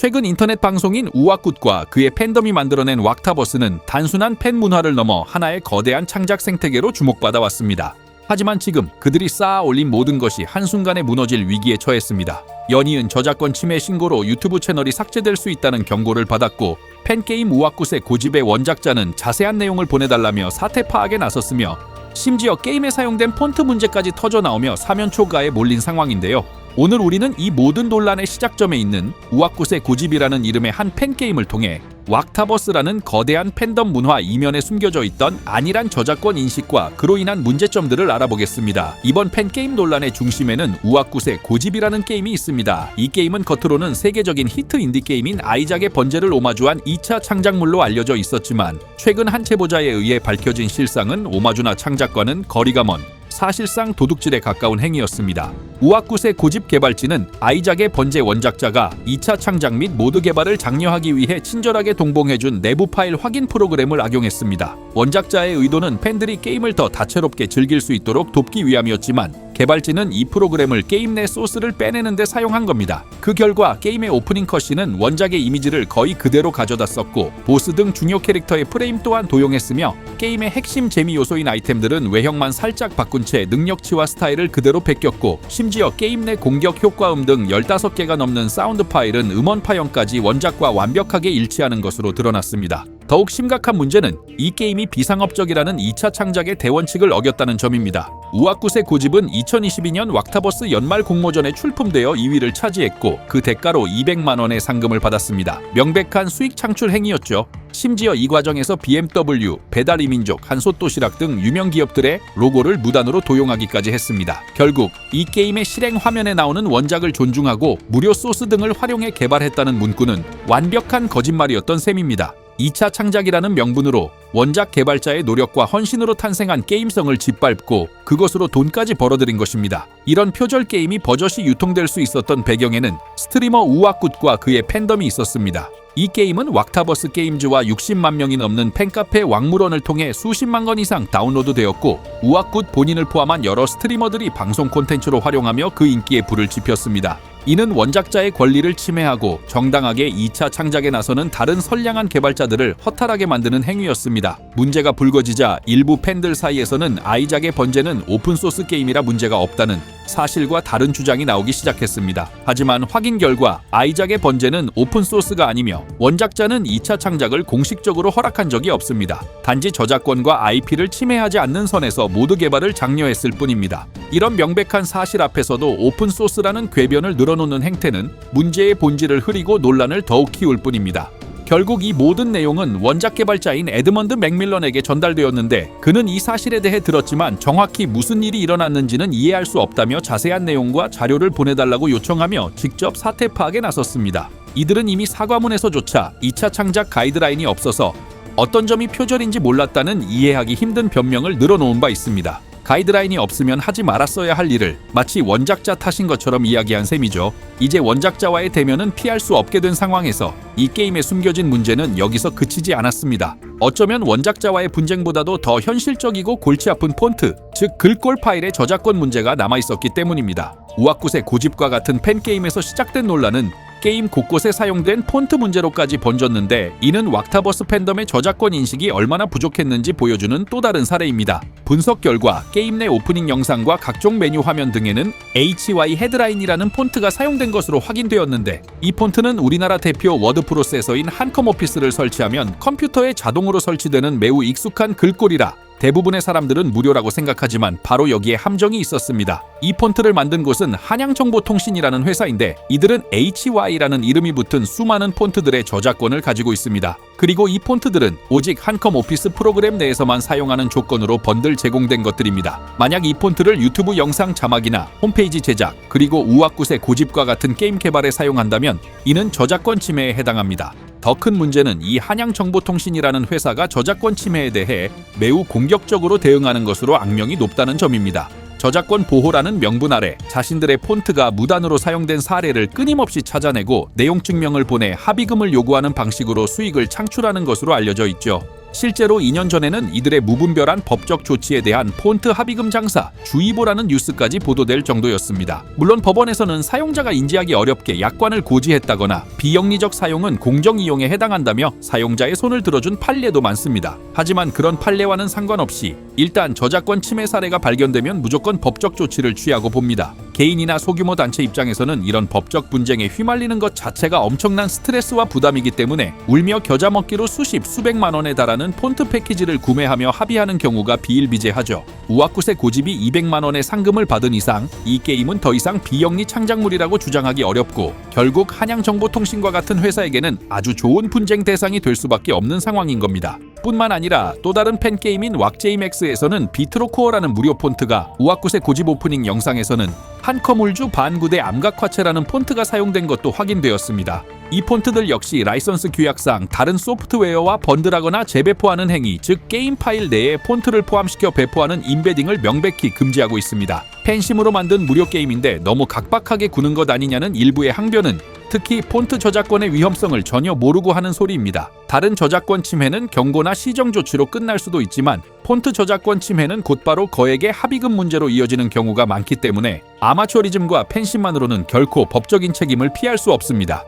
최근 인터넷 방송인 우와굿과 그의 팬덤이 만들어낸 왁타버스는 단순한 팬 문화를 넘어 하나의 거대한 창작 생태계로 주목받아 왔습니다. 하지만 지금 그들이 쌓아 올린 모든 것이 한순간에 무너질 위기에 처했습니다. 연이은 저작권 침해 신고로 유튜브 채널이 삭제될 수 있다는 경고를 받았고, 팬게임 우와굿의 고집의 원작자는 자세한 내용을 보내달라며 사태 파악에 나섰으며, 심지어 게임에 사용된 폰트 문제까지 터져나오며 사면초가에 몰린 상황인데요. 오늘 우리는 이 모든 논란의 시작점에 있는 우와굿의 고집이라는 이름의 한 팬게임을 통해 왁타버스라는 거대한 팬덤 문화 이면에 숨겨져 있던 안일한 저작권 인식과 그로 인한 문제점들을 알아보겠습니다. 이번 팬게임 논란의 중심에는 우와굿의 고집이라는 게임이 있습니다. 이 게임은 겉으로는 세계적인 히트 인디게임인 아이작의 번제를 오마주한 2차 창작물로 알려져 있었지만, 최근 한 제보자에 의해 밝혀진 실상은 오마주나 창작과는 거리가 먼 사실상 도둑질에 가까운 행위였습니다. 우와굿의 고집 개발진은 아이작의 번제 원작자가 2차 창작 및 모드 개발을 장려하기 위해 친절하게 동봉해준 내부 파일 확인 프로그램을 악용했습니다. 원작자의 의도는 팬들이 게임을 더 다채롭게 즐길 수 있도록 돕기 위함이었지만, 개발진은 이 프로그램을 게임 내 소스를 빼내는 데 사용한 겁니다. 그 결과 게임의 오프닝 컷신은 원작의 이미지를 거의 그대로 가져다 썼고, 보스 등 중요 캐릭터의 프레임 또한 도용했으며, 게임의 핵심 재미 요소인 아이템들은 외형만 살짝 바꾼 채 능력치와 스타일을 그대로 베꼈고, 심지어 게임 내 공격 효과음 등 15개가 넘는 사운드 파일은 음원 파형까지 원작과 완벽하게 일치하는 것으로 드러났습니다. 더욱 심각한 문제는 이 게임이 비상업적이라는 2차 창작의 대원칙을 어겼다는 점입니다. 우와굿의 고집은 2022년 왁타버스 연말 공모전에 출품되어 2위를 차지했고, 그 대가로 200만 원의 상금을 받았습니다. 명백한 수익 창출 행위였죠. 심지어 이 과정에서 BMW, 배달 이민족, 한솥도시락 등 유명 기업들의 로고를 무단으로 도용하기까지 했습니다. 결국 이 게임의 실행 화면에 나오는 원작을 존중하고 무료 소스 등을 활용해 개발했다는 문구는 완벽한 거짓말이었던 셈입니다. 2차 창작이라는 명분으로 원작 개발자의 노력과 헌신으로 탄생한 게임성을 짓밟고 그것으로 돈까지 벌어들인 것입니다. 이런 표절 게임이 버젓이 유통될 수 있었던 배경에는 스트리머 우와굿과 그의 팬덤이 있었습니다. 이 게임은 왁타버스 게임즈와 60만 명이 넘는 팬카페 왕물원을 통해 수십만 건 이상 다운로드되었고, 우와굿 본인을 포함한 여러 스트리머들이 방송 콘텐츠로 활용하며 그 인기에 불을 지폈습니다. 이는 원작자의 권리를 침해하고 정당하게 2차 창작에 나서는 다른 선량한 개발자들을 허탈하게 만드는 행위였습니다. 문제가 불거지자 일부 팬들 사이에서는 아이작의 번제는 오픈소스 게임이라 문제가 없다는 사실과 다른 주장이 나오기 시작했습니다. 하지만 확인 결과 아이작의 번제는 오픈소스가 아니며 원작자는 2차 창작을 공식적으로 허락한 적이 없습니다. 단지 저작권과 IP를 침해하지 않는 선에서 모드 개발을 장려했을 뿐입니다. 이런 명백한 사실 앞에서도 오픈소스라는 궤변을 늘어놓는 행태는 문제의 본질을 흐리고 논란을 더욱 키울 뿐입니다. 결국 이 모든 내용은 원작 개발자인 에드먼드 맥밀런에게 전달되었는데, 그는 이 사실에 대해 들었지만 정확히 무슨 일이 일어났는지는 이해할 수 없다며 자세한 내용과 자료를 보내달라고 요청하며 직접 사태 파악에 나섰습니다. 이들은 이미 사과문에서조차 2차 창작 가이드라인이 없어서 어떤 점이 표절인지 몰랐다는 이해하기 힘든 변명을 늘어놓은 바 있습니다. 가이드라인이 없으면 하지 말았어야 할 일을 마치 원작자 탓인 것처럼 이야기한 셈이죠. 이제 원작자와의 대면은 피할 수 없게 된 상황에서 이 게임에 숨겨진 문제는 여기서 그치지 않았습니다. 어쩌면 원작자와의 분쟁보다도 더 현실적이고 골치 아픈 폰트, 즉 글꼴 파일의 저작권 문제가 남아있었기 때문입니다. 우와굿의 고집과 같은 팬게임에서 시작된 논란은 게임 곳곳에 사용된 폰트 문제로까지 번졌는데, 이는 왁타버스 팬덤의 저작권 인식이 얼마나 부족했는지 보여주는 또 다른 사례입니다. 분석 결과 게임 내 오프닝 영상과 각종 메뉴 화면 등에는 HY 헤드라인이라는 폰트가 사용된 것으로 확인되었는데, 이 폰트는 우리나라 대표 워드 프로세서인 한컴 오피스를 설치하면 컴퓨터에 자동으로 설치되는 매우 익숙한 글꼴이라 대부분의 사람들은 무료라고 생각하지만 바로 여기에 함정이 있었습니다. 이 폰트를 만든 곳은 한양정보통신이라는 회사인데, 이들은 HY라는 이름이 붙은 수많은 폰트들의 저작권을 가지고 있습니다. 그리고 이 폰트들은 오직 한컴 오피스 프로그램 내에서만 사용하는 조건으로 번들 제공된 것들입니다. 만약 이 폰트를 유튜브 영상 자막이나 홈페이지 제작, 그리고 우와굿의 고집과 같은 게임 개발에 사용한다면 이는 저작권 침해에 해당합니다. 더 큰 문제는 이 한양정보통신이라는 회사가 저작권 침해에 대해 매우 공격적으로 대응하는 것으로 악명이 높다는 점입니다. 저작권 보호라는 명분 아래 자신들의 폰트가 무단으로 사용된 사례를 끊임없이 찾아내고 내용 증명을 보내 합의금을 요구하는 방식으로 수익을 창출하는 것으로 알려져 있죠. 실제로 2년 전에는 이들의 무분별한 법적 조치에 대한 폰트 합의금 장사 주의보라는 뉴스까지 보도될 정도였습니다. 물론 법원에서는 사용자가 인지하기 어렵게 약관을 고지했다거나 비영리적 사용은 공정이용에 해당한다며 사용자의 손을 들어준 판례도 많습니다. 하지만 그런 판례와는 상관없이 일단 저작권 침해 사례가 발견되면 무조건 법적 조치를 취하고 봅니다. 개인이나 소규모 단체 입장에서는 이런 법적 분쟁에 휘말리는 것 자체가 엄청난 스트레스와 부담이기 때문에 울며 겨자 먹기로 수백만 원에 달하는 폰트 패키지를 구매하며 합의하는 경우가 비일비재하죠. 우아쿠세 고집이 200만 원의 상금을 받은 이상 이 게임은 더 이상 비영리 창작물이라고 주장하기 어렵고 결국 한양정보통신과 같은 회사에게는 아주 좋은 분쟁 대상이 될 수밖에 없는 상황인 겁니다. 뿐만 아니라 또 다른 팬게임인 왁제이맥스에서는 비트로코어라는 무료 폰트가 우아쿠세 고집 오프닝 영상에서는 한커물주 반구대 암각화체라는 폰트가 사용된 것도 확인되었습니다. 이 폰트들 역시 라이선스 규약상 다른 소프트웨어와 번들하거나 재배포하는 행위, 즉 게임 파일 내에 폰트를 포함시켜 배포하는 임베딩을 명백히 금지하고 있습니다. 팬심으로 만든 무료 게임인데 너무 각박하게 구는 것 아니냐는 일부의 항변은 특히 폰트 저작권의 위험성을 전혀 모르고 하는 소리입니다. 다른 저작권 침해는 경고나 시정 조치로 끝날 수도 있지만 폰트 저작권 침해는 곧바로 거액의 합의금 문제로 이어지는 경우가 많기 때문에 아마추어리즘과 팬심만으로는 결코 법적인 책임을 피할 수 없습니다.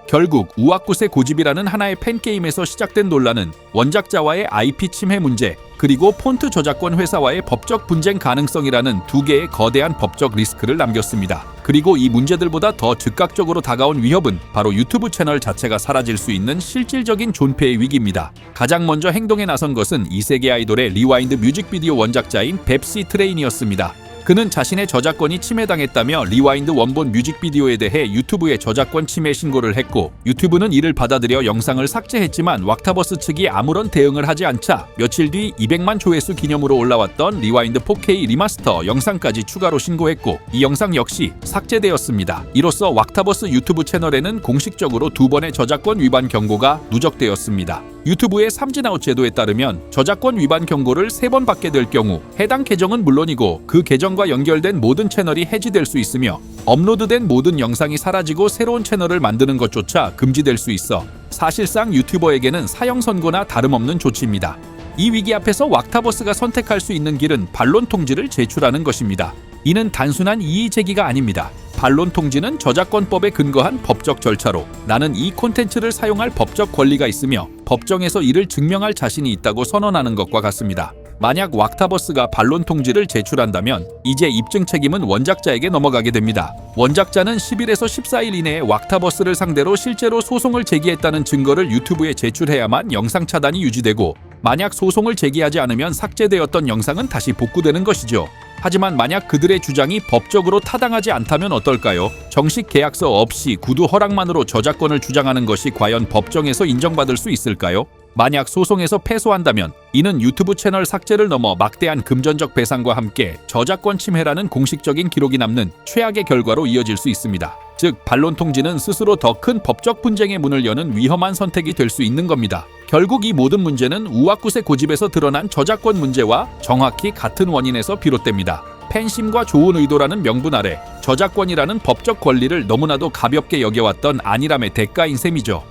결국 우아쿠세 고집이라는 하나의 팬게임에서 시작된 논란은 원작자와의 IP 침해 문제, 그리고 폰트 저작권 회사와의 법적 분쟁 가능성이라는 두 개의 거대한 법적 리스크를 남겼습니다. 그리고 이 문제들보다 더 즉각적으로 다가온 위협은 바로 유튜브 채널 자체가 사라질 수 있는 실질적인 존폐의 위기입니다. 가장 먼저 행동에 나선 것은 2세계 아이돌의 리와인드 뮤직비디오 원작자인 뱁시 트레인이었습니다. 그는 자신의 저작권이 침해당했다며 리와인드 원본 뮤직비디오에 대해 유튜브에 저작권 침해 신고를 했고 유튜브는 이를 받아들여 영상을 삭제했지만 왁타버스 측이 아무런 대응을 하지 않자 며칠 뒤 200만 조회수 기념으로 올라왔던 리와인드 4K 리마스터 영상까지 추가로 신고했고 이 영상 역시 삭제되었습니다. 이로써 왁타버스 유튜브 채널에는 공식적으로 2번의 저작권 위반 경고가 누적되었습니다. 유튜브의 삼진아웃 제도에 따르면 저작권 위반 경고를 3번 받게 될 경우 해당 계정은 물론이고 그 계정과 연결된 모든 채널이 해지될 수 있으며 업로드된 모든 영상이 사라지고 새로운 채널을 만드는 것조차 금지될 수 있어 사실상 유튜버에게는 사형 선고나 다름없는 조치입니다. 이 위기 앞에서 왁타버스가 선택할 수 있는 길은 반론 통지를 제출하는 것입니다. 이는 단순한 이의 제기가 아닙니다. 반론 통지는 저작권법에 근거한 법적 절차로 나는 이 콘텐츠를 사용할 법적 권리가 있으며 법정에서 이를 증명할 자신이 있다고 선언하는 것과 같습니다. 만약 왁타버스가 반론 통지를 제출한다면 이제 입증 책임은 원작자에게 넘어가게 됩니다. 원작자는 10일에서 14일 이내에 왁타버스를 상대로 실제로 소송을 제기했다는 증거를 유튜브에 제출해야만 영상 차단이 유지되고 만약 소송을 제기하지 않으면 삭제되었던 영상은 다시 복구되는 것이죠. 하지만 만약 그들의 주장이 법적으로 타당하지 않다면 어떨까요? 정식 계약서 없이 구두 허락만으로 저작권을 주장하는 것이 과연 법정에서 인정받을 수 있을까요? 만약 소송에서 패소한다면 이는 유튜브 채널 삭제를 넘어 막대한 금전적 배상과 함께 저작권 침해라는 공식적인 기록이 남는 최악의 결과로 이어질 수 있습니다. 즉 반론 통지는 스스로 더 큰 법적 분쟁의 문을 여는 위험한 선택이 될 수 있는 겁니다. 결국 이 모든 문제는 우아쿠세 고집에서 드러난 저작권 문제와 정확히 같은 원인에서 비롯됩니다. 팬심과 좋은 의도라는 명분 아래 저작권이라는 법적 권리를 너무나도 가볍게 여겨왔던 안일함의 대가인 셈이죠.